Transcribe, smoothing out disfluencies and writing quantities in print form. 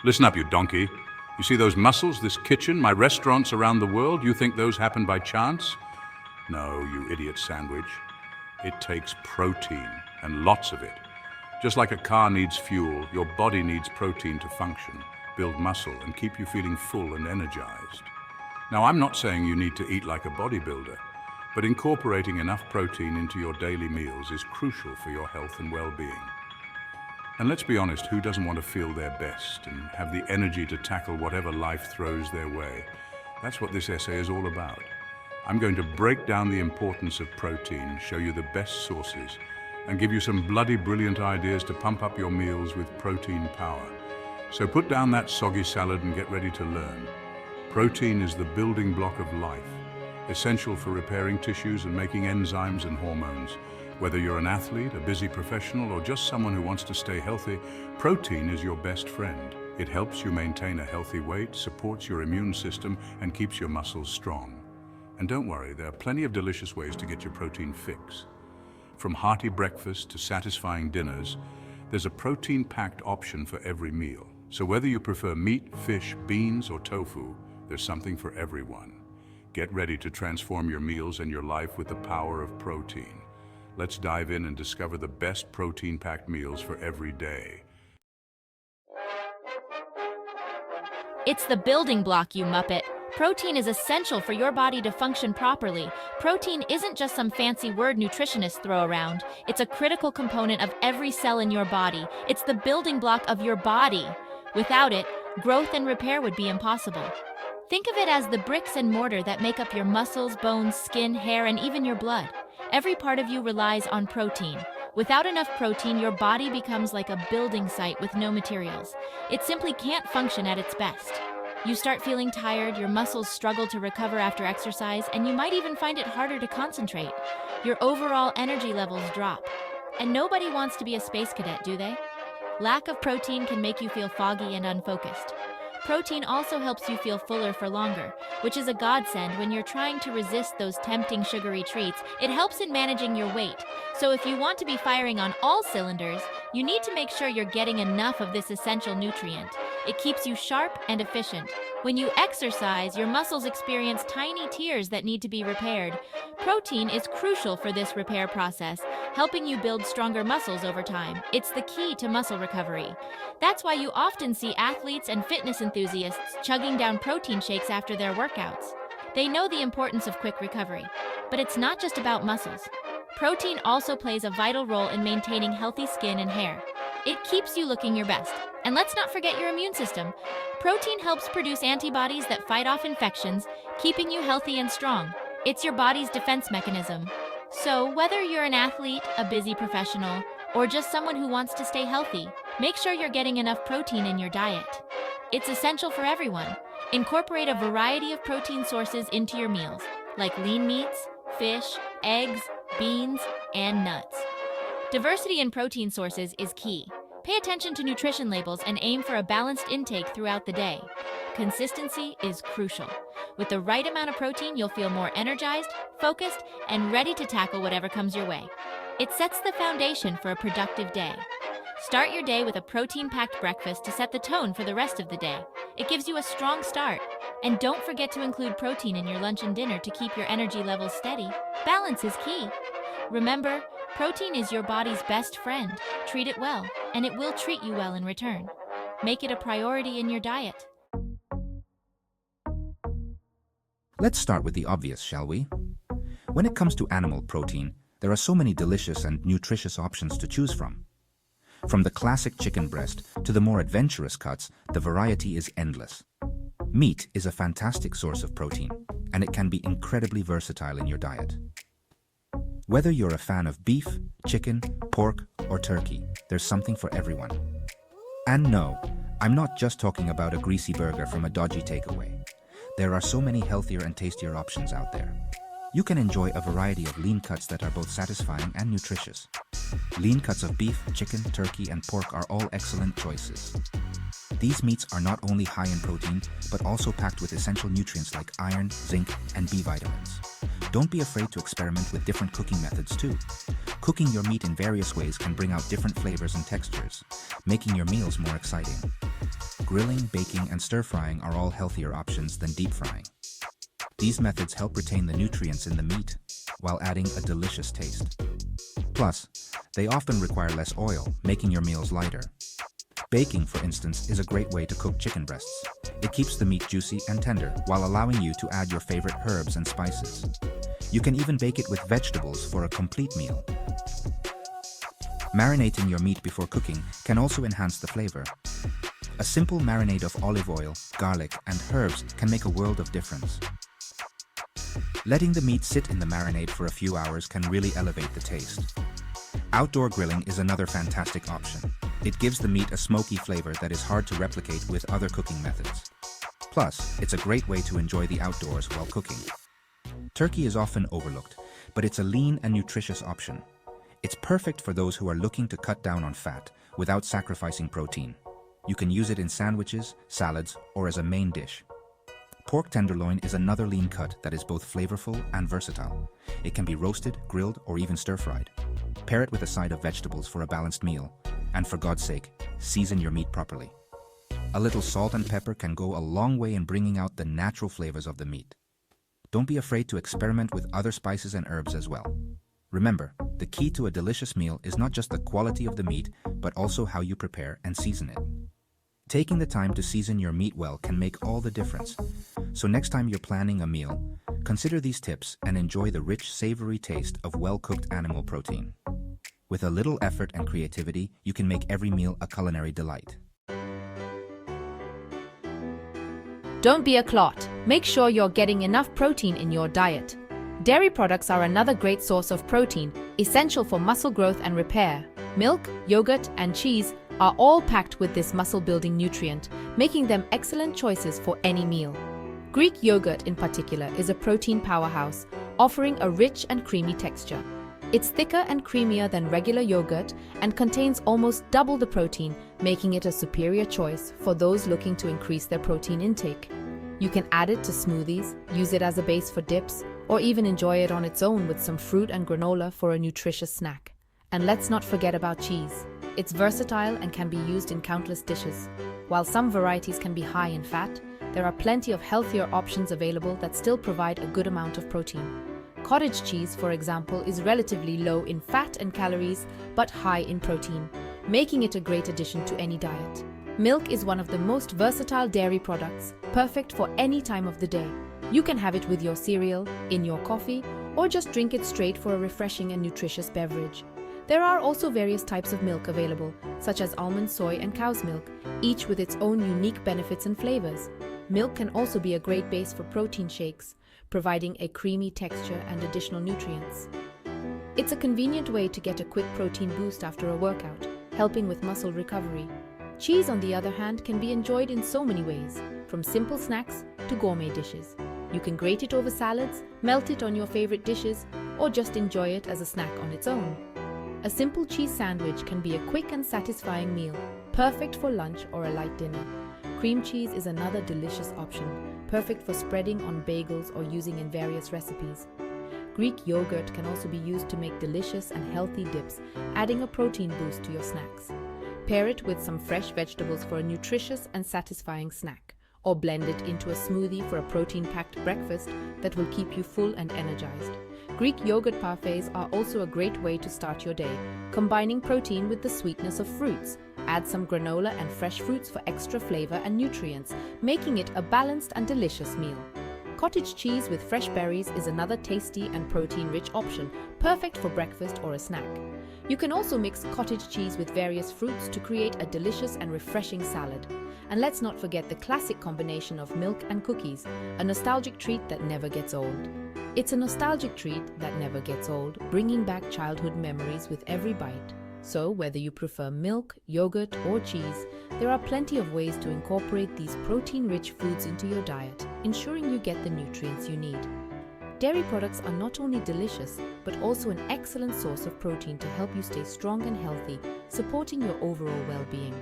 Listen up, you donkey. You see those muscles, this kitchen, my restaurants around the world? You think those happen by chance? No, you idiot sandwich. It takes protein, and lots of it. Just like a car needs fuel, your body needs protein to function, build muscle, and keep you feeling full and energized. Now, I'm not saying you need to eat like a bodybuilder, but incorporating enough protein into your daily meals is crucial for your health and well-being. And let's be honest, who doesn't want to feel their best and have the energy to tackle whatever life throws their way? That's what this essay is all about. I'm going to break down the importance of protein, show you the best sources, and give you some bloody brilliant ideas to pump up your meals with protein power. So put down that soggy salad and get ready to learn. Protein is the building block of life, essential for repairing tissues and making enzymes and hormones. Whether you're an athlete, a busy professional, or just someone who wants to stay healthy, protein is your best friend. It helps you maintain a healthy weight, supports your immune system, and keeps your muscles strong. And don't worry, there are plenty of delicious ways to get your protein fix. From hearty breakfast to satisfying dinners, there's a protein-packed option for every meal. So whether you prefer meat, fish, beans, or tofu, there's something for everyone. Get ready to transform your meals and your life with the power of protein. Let's dive in and discover the best protein-packed meals for every day. It's the building block, you muppet. Protein is essential for your body to function properly. Protein isn't just some fancy word nutritionists throw around. It's a critical component of every cell in your body. It's the building block of your body. Without it, growth and repair would be impossible. Think of it as the bricks and mortar that make up your muscles, bones, skin, hair, and even your blood. Every part of you relies on protein. Without enough protein, your body becomes like a building site with no materials. It simply can't function at its best. You start feeling tired, your muscles struggle to recover after exercise, and you might even find it harder to concentrate. Your overall energy levels drop. And nobody wants to be a space cadet, do they? Lack of protein can make you feel foggy and unfocused. Protein also helps you feel fuller for longer, which is a godsend when you're trying to resist those tempting sugary treats. It helps in managing your weight. So if you want to be firing on all cylinders, you need to make sure you're getting enough of this essential nutrient. It keeps you sharp and efficient. When you exercise, your muscles experience tiny tears that need to be repaired. Protein is crucial for this repair process, helping you build stronger muscles over time. It's the key to muscle recovery. That's why you often see athletes and fitness enthusiasts chugging down protein shakes after their workouts. They know the importance of quick recovery. But it's not just about muscles. Protein also plays a vital role in maintaining healthy skin and hair. It keeps you looking your best. And let's not forget your immune system. Protein helps produce antibodies that fight off infections, keeping you healthy and strong. It's your body's defense mechanism. So whether you're an athlete, a busy professional, or just someone who wants to stay healthy, make sure you're getting enough protein in your diet. It's essential for everyone. Incorporate a variety of protein sources into your meals, like lean meats, fish, eggs, beans, and nuts. Diversity in protein sources is key. Pay attention to nutrition labels and aim for a balanced intake throughout the day. Consistency is crucial. With the right amount of protein, you'll feel more energized, focused, and ready to tackle whatever comes your way. It sets the foundation for a productive day. Start your day with a protein-packed breakfast to set the tone for the rest of the day. It gives you a strong start. And don't forget to include protein in your lunch and dinner to keep your energy levels steady. Balance is key. Remember, protein is your body's best friend. Treat it well, and it will treat you well in return. Make it a priority in your diet. Let's start with the obvious, shall we? When it comes to animal protein, there are so many delicious and nutritious options to choose from. From the classic chicken breast to the more adventurous cuts, the variety is endless. Meat is a fantastic source of protein, and it can be incredibly versatile in your diet. Whether you're a fan of beef, chicken, pork, or turkey, there's something for everyone. And no, I'm not just talking about a greasy burger from a dodgy takeaway. There are so many healthier and tastier options out there. You can enjoy a variety of lean cuts that are both satisfying and nutritious. Lean cuts of beef, chicken, turkey, and pork are all excellent choices. These meats are not only high in protein, but also packed with essential nutrients like iron, zinc, and B vitamins. Don't be afraid to experiment with different cooking methods too. Cooking your meat in various ways can bring out different flavors and textures, making your meals more exciting. Grilling, baking, and stir-frying are all healthier options than deep frying. These methods help retain the nutrients in the meat while adding a delicious taste. Plus, they often require less oil, making your meals lighter. Baking, for instance, is a great way to cook chicken breasts. It keeps the meat juicy and tender while allowing you to add your favorite herbs and spices. You can even bake it with vegetables for a complete meal. Marinating your meat before cooking can also enhance the flavor. A simple marinade of olive oil, garlic, and herbs can make a world of difference. Letting the meat sit in the marinade for a few hours can really elevate the taste. Outdoor grilling is another fantastic option. It gives the meat a smoky flavor that is hard to replicate with other cooking methods. Plus, it's a great way to enjoy the outdoors while cooking. Turkey is often overlooked, but it's a lean and nutritious option. It's perfect for those who are looking to cut down on fat without sacrificing protein. You can use it in sandwiches, salads, or as a main dish. Pork tenderloin is another lean cut that is both flavorful and versatile. It can be roasted, grilled, or even stir-fried. Pair it with a side of vegetables for a balanced meal. And for God's sake, season your meat properly. A little salt and pepper can go a long way in bringing out the natural flavors of the meat. Don't be afraid to experiment with other spices and herbs as well. Remember, the key to a delicious meal is not just the quality of the meat, but also how you prepare and season it. Taking the time to season your meat well can make all the difference. So next time you're planning a meal, consider these tips and enjoy the rich, savory taste of well-cooked animal protein. With a little effort and creativity, you can make every meal a culinary delight. Don't be a clot. Make sure you're getting enough protein in your diet. Dairy products are another great source of protein, essential for muscle growth and repair. Milk, yogurt, and cheese are all packed with this muscle-building nutrient, making them excellent choices for any meal. Greek yogurt in particular is a protein powerhouse, offering a rich and creamy texture. It's thicker and creamier than regular yogurt and contains almost double the protein, making it a superior choice for those looking to increase their protein intake. You can add it to smoothies, use it as a base for dips, or even enjoy it on its own with some fruit and granola for a nutritious snack. And let's not forget about cheese. It's versatile and can be used in countless dishes. While some varieties can be high in fat, there are plenty of healthier options available that still provide a good amount of protein. Cottage cheese, for example, is relatively low in fat and calories, but high in protein, making it a great addition to any diet. Milk is one of the most versatile dairy products, perfect for any time of the day. You can have it with your cereal, in your coffee, or just drink it straight for a refreshing and nutritious beverage. There are also various types of milk available, such as almond, soy, and cow's milk, each with its own unique benefits and flavors. Milk can also be a great base for protein shakes, providing a creamy texture and additional nutrients. It's a convenient way to get a quick protein boost after a workout, helping with muscle recovery. Cheese, on the other hand, can be enjoyed in so many ways, from simple snacks to gourmet dishes. You can grate it over salads, melt it on your favorite dishes, or just enjoy it as a snack on its own. A simple cheese sandwich can be a quick and satisfying meal, perfect for lunch or a light dinner. Cream cheese is another delicious option, perfect for spreading on bagels or using in various recipes. Greek yogurt can also be used to make delicious and healthy dips, adding a protein boost to your snacks. Pair it with some fresh vegetables for a nutritious and satisfying snack, or blend it into a smoothie for a protein-packed breakfast that will keep you full and energized. Greek yogurt parfaits are also a great way to start your day, combining protein with the sweetness of fruits. Add some granola and fresh fruits for extra flavor and nutrients, making it a balanced and delicious meal. Cottage cheese with fresh berries is another tasty and protein-rich option, perfect for breakfast or a snack. You can also mix cottage cheese with various fruits to create a delicious and refreshing salad. And let's not forget the classic combination of milk and cookies, a nostalgic treat that never gets old. It's a nostalgic treat that never gets old, bringing back childhood memories with every bite. So, whether you prefer milk, yogurt, or cheese, there are plenty of ways to incorporate these protein-rich foods into your diet, ensuring you get the nutrients you need. Dairy products are not only delicious, but also an excellent source of protein to help you stay strong and healthy, supporting your overall well-being.